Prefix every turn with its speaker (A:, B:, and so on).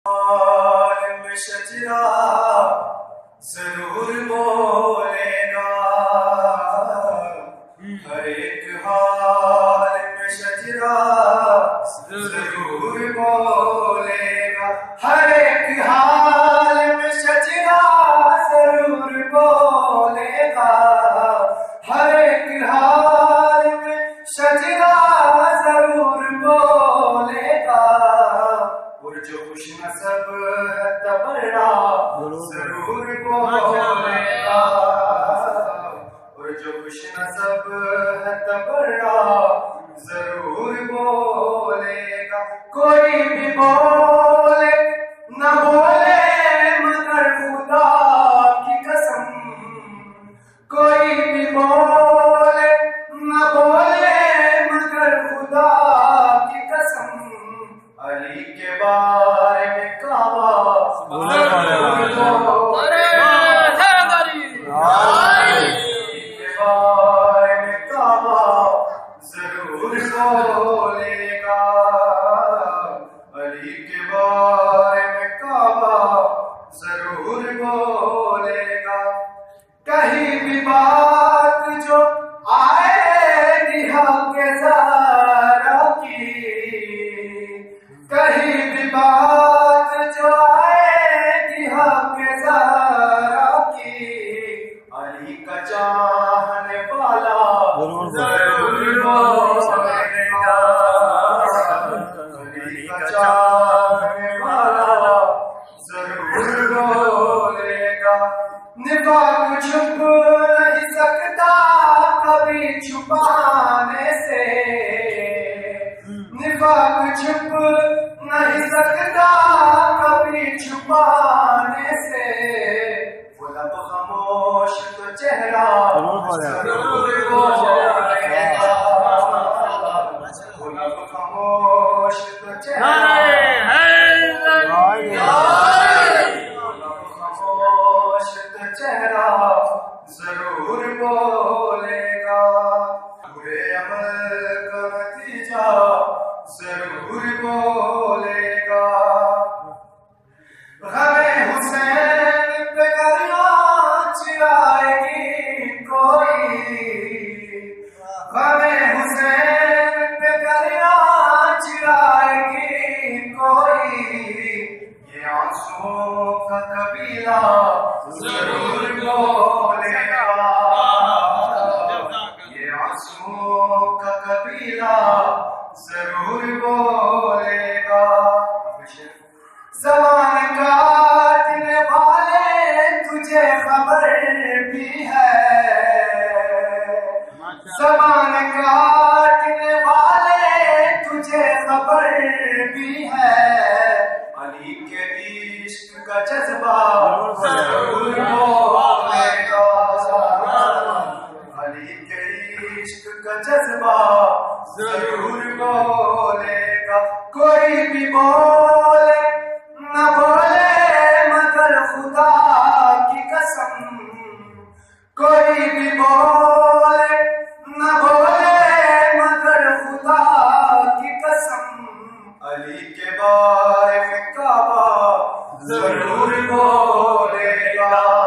A: عالم شجرا ضرور بولے گا، ہر ایک حال میں شجرا ضرور بولے گا، ہر ایک حال میں شجرا ضرور بولے گا، ہر ایک حال میں شجرا ضرور بولے گا، اور جو خوش نصب ہے تبرا ضرور بولے گا، اور جو خوش نصب ہے تبرا ضرور بولے گا، کوئی بھی بولے نہ بولے مگر خدا کی قسم، کوئی بھی بولے نہ بولے مگر خدا کی قسم، علی کے بارے میں کعبہ ضرور بولے گا، علی کے بارے میں کعبہ ضرور بولے گا، علی کے بارے میں کعبہ ضرور بولے گا، کہیں بھی بات جو آئے گی حق زہرا کی، کہیں بھی بات جو آئے گی حق زہرا کی، علی کا چاہنے والا ضرور بولے گا، علی کا چاہنے والا ضرور بولے گا، نفاق چھپ نہیں سکتا کبھی چھپانے سے، نفاق چھپ نہیں سکتا کبھی چھپانے سے، وہ لب خاموش تو چہرہ ضرور بولے گا، وہ لب خاموش تو چہرہ چہرہ ضرور بولے گا، برے عمل کا نتیجہ ضرور بولے گا، غم حسین پہ کرنا چرائے گی کوئی، غم حسین پہ کرنا چرائے گی کوئی، یہ آنسوؤں کا قبیلہ ضرور بولے گا، یہ آنسوؤں کا قبیلہ ضرور بولے گا، زبان کاٹنے والے تجھے خبر بھی ہے، زبان کاٹنے والے تجھے خبر بھی ہے، علی کے عشق کا جذبہ ضرور بولے گا، علی کے عشق کا جذبہ ضرور بولے گا، کوئی بھی بولے نہ بولے مگر خدا کی قسم، کوئی بھی بولے نہ بولے مگر خدا کی قسم، علی کے بارے میں کعبہ ضرور بولے گا۔